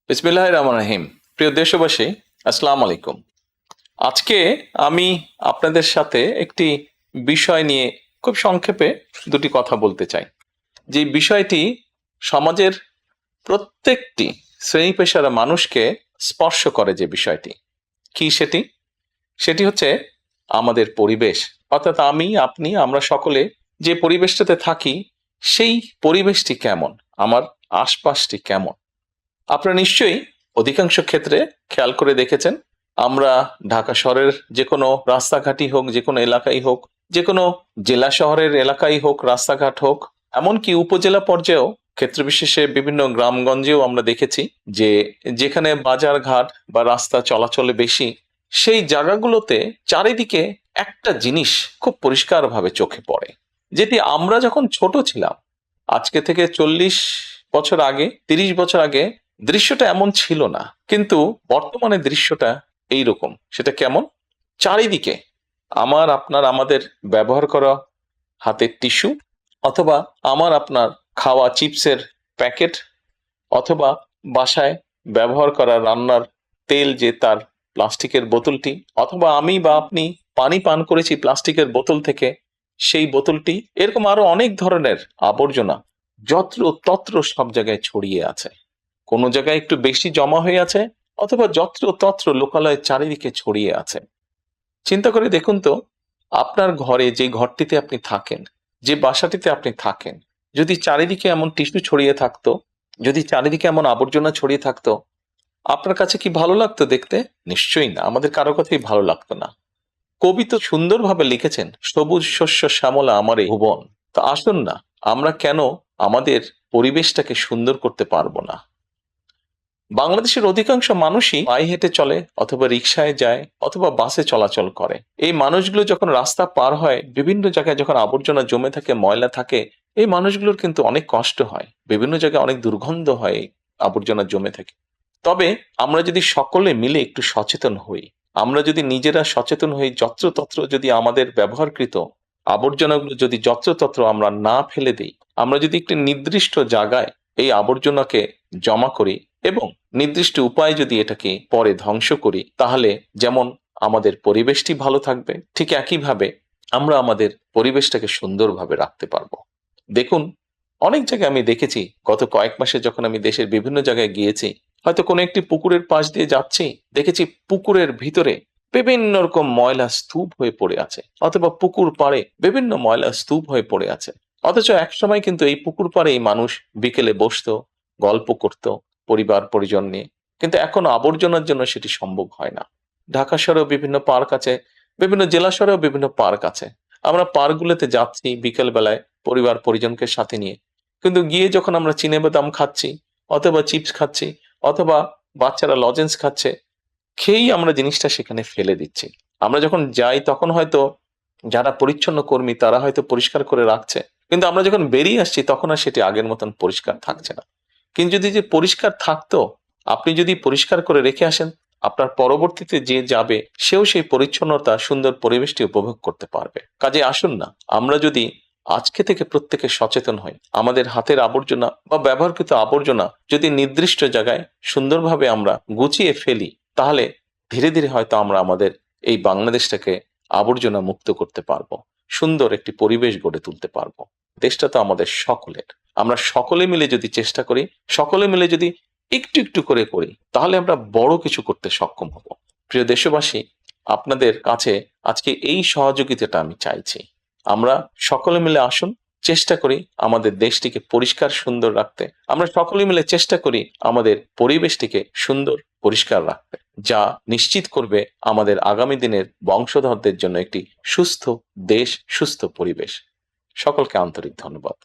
বিসমিল্লাহির রহমানির রহিম। প্রিয় দেশবাসী, আসসালামু আলাইকুম। আজকে আমি আপনাদের সাথে একটি বিষয় নিয়ে খুব সংক্ষেপে দুটি কথা বলতে চাই। যে বিষয়টি সমাজের প্রত্যেকটি শ্রেণী পেশার মানুষকে স্পর্শ করে। যে বিষয়টি কি সেটি সেটি হচ্ছে আমাদের পরিবেশ। অর্থাৎ আমি, আপনি, আমরা সকলে যে পরিবেশটাতে থাকি সেই পরিবেশটি কেমন, আমার আশপাশটি কেমন। আপনারা নিশ্চয়ই অধিকাংশ ক্ষেত্রে খেয়াল করে দেখেছেন, আমরা ঢাকা শহরের যে কোনো রাস্তাঘাটই হোক, যে কোনো এলাকাই হোক, যে কোনো জেলা শহরের এলাকাই হোক, রাস্তাঘাট হোক, এমনকি উপজেলা পর্যায়েও ক্ষেত্র বিশেষে বিভিন্ন গ্রামগঞ্জেও আমরা দেখেছি যে যেখানে বাজার ঘাট বা রাস্তা চলাচলে বেশি, সেই জায়গাগুলোতে চারিদিকে একটা জিনিস খুব পরিষ্কারভাবে চোখে পড়ে, যেটি আমরা যখন ছোট ছিলাম, আজকে থেকে 40 বছর আগে, 30 বছর আগে দৃশ্যটা এমন ছিল না, কিন্তু বর্তমানে দৃশ্যটা এইরকম। সেটা কেমন? চারিদিকে আমার আপনার আমাদের ব্যবহার করা হাতের টিস্যু, অথবা আমার আপনার খাওয়া চিপসের প্যাকেট, অথবা বাসায় ব্যবহার করা রান্নার তেল যে তার প্লাস্টিকের বোতলটি, অথবা আমি বা আপনি পানি পান করেছি প্লাস্টিকের বোতল থেকে সেই বোতলটি, এরকম আরো অনেক ধরনের আবর্জনা যত্র তত্র সব জায়গায় ছড়িয়ে আছে। কোনো জায়গায় একটু বেশি জমা হয়ে আছে, অথবা যত্র তত্র লোকালয়ে চারিদিকে ছড়িয়ে আছে। চিন্তা করে দেখুন তো, আপনার ঘরে, যে ঘরটিতে আপনি থাকেন, যে বাসাটিতে আপনি থাকেন, যদি চারিদিকে এমন টিস্যু ছড়িয়ে থাকতো, যদি চারিদিকে এমন আবর্জনা ছড়িয়ে থাকতো, আপনার কাছে কি ভালো লাগতো দেখতে? নিশ্চয়ই না, আমাদের কারো কথাই ভালো লাগতো না। কবি তো সুন্দরভাবে লিখেছেন, সবুজ শস্য শ্যামলা আমারে ভুবন। তো আসুন না, আমরা কেন আমাদের পরিবেশটাকে সুন্দর করতে পারবো না? বাংলাদেশের অধিকাংশ মানুষই পায়ে হেঁটে চলে, অথবা রিকশায় যায়, অথবা বাসে চলাচল করে। এই মানুষগুলো যখন রাস্তা পার হয়, বিভিন্ন জায়গায় যখন আবর্জনা জমে থাকে, ময়লা থাকে, এই মানুষগুলোর কিন্তু অনেক কষ্ট হয়, বিভিন্ন জায়গায় অনেক দুর্গন্ধ হয় এই আবর্জনা জমে থাকে। তবে আমরা যদি সকলে মিলে একটু সচেতন হই, আমরা যদি নিজেরা সচেতন হই, যত্রতত্র যদি আমাদের ব্যবহারকৃত আবর্জনাগুলো যদি যত্রতত্র আমরা না ফেলে দিই, আমরা যদি একটি নির্দিষ্ট জায়গায় এই আবর্জনাকে জমা করি এবং নির্দিষ্ট উপায়ে যদি এটাকে পরে ধ্বংস করি, তাহলে যেমন আমাদের পরিবেশটি ভালো থাকবে, ঠিক একইভাবে আমরা আমাদের পরিবেশটাকে সুন্দরভাবে রাখতে পারবো। দেখুন, অনেক জায়গায় আমি দেখেছি, গত কয়েক মাসে যখন আমি দেশের বিভিন্ন জায়গায় গিয়েছি, হয়তো কোনো একটি পুকুরের পাশ দিয়ে যাচ্ছি, দেখেছি পুকুরের ভিতরে বিভিন্ন রকম ময়লা স্তূপ হয়ে পড়ে আছে, অথবা পুকুর পাড়ে বিভিন্ন ময়লা স্তূপ হয়ে পড়ে আছে। অথচ একসময় কিন্তু এই পুকুর পাড়ে এই মানুষ বিকেলে বসতো, গল্প করত পরিবার পরিজন নিয়ে, কিন্তু এখন আবর্জনার জন্য সেটি সম্ভব হয় না। ঢাকা শহরেও বিভিন্ন পার্ক আছে, বিভিন্ন জেলা শহরেও বিভিন্ন পার্ক আছে। আমরা পার্কগুলোতে যাচ্ছি বিকেল বেলায় পরিবার পরিজনকে সাথে নিয়ে, কিন্তু গিয়ে যখন আমরা চিনেবাদাম খাচ্ছি, অথবা চিপস খাচ্ছি, অথবা বাচ্চারা লজেন্স খাচ্ছে, খেয়েই আমরা জিনিসটা সেখানে ফেলে দিচ্ছি। আমরা যখন যাই তখন হয়তো যারা পরিচ্ছন্ন কর্মী তারা হয়তো পরিষ্কার করে রাখছে, কিন্তু আমরা যখন বেরিয়ে আসছি তখন আর সেটি আগের মতন পরিষ্কার থাকছে না। কিন্তু যদি যে পরিষ্কার থাকতো, আপনি যদি পরিষ্কার করে রেখে আসেন, আপনার পরবর্তীতে যে যাবে সেও সেই পরিচ্ছন্নতা, সুন্দর পরিবেশটি উপভোগ করতে পারবে। কাজে আসুন না, আমরা যদি আজকে থেকে প্রত্যেকে সচেতন হই, আমাদের হাতের আবর্জনা বা ব্যবহৃত আবর্জনা যদি নির্দিষ্ট জায়গায় সুন্দরভাবে আমরা গুছিয়ে ফেলি, তাহলে ধীরে ধীরে হয়তো আমরা আমাদের এই বাংলাদেশটাকে আবর্জনা মুক্ত করতে পারবো, সুন্দর একটি পরিবেশ গড়ে তুলতে পারবো। দেশটা তো আমাদের সকলের। আমরা সকলে মিলে যদি চেষ্টা করি, সকলে মিলে যদি একটু একটু করে করি, তাহলে আমরা বড় কিছু করতে সক্ষম হব। প্রিয় দেশবাসী, আপনাদের কাছে আজকে এই সহযোগিতাটা আমি চাইছি। আমরা সকলে মিলে আসুন, চেষ্টা করি আমাদের দেশটিকে পরিষ্কার সুন্দর রাখতে। আমরা সকলে মিলে চেষ্টা করি আমাদের পরিবেশটিকে সুন্দর পরিষ্কার রাখতে, যা নিশ্চিত করবে আমাদের আগামী দিনের বংশধরদের জন্য একটি সুস্থ দেশ, সুস্থ পরিবেশ। সকলকে আন্তরিক ধন্যবাদ।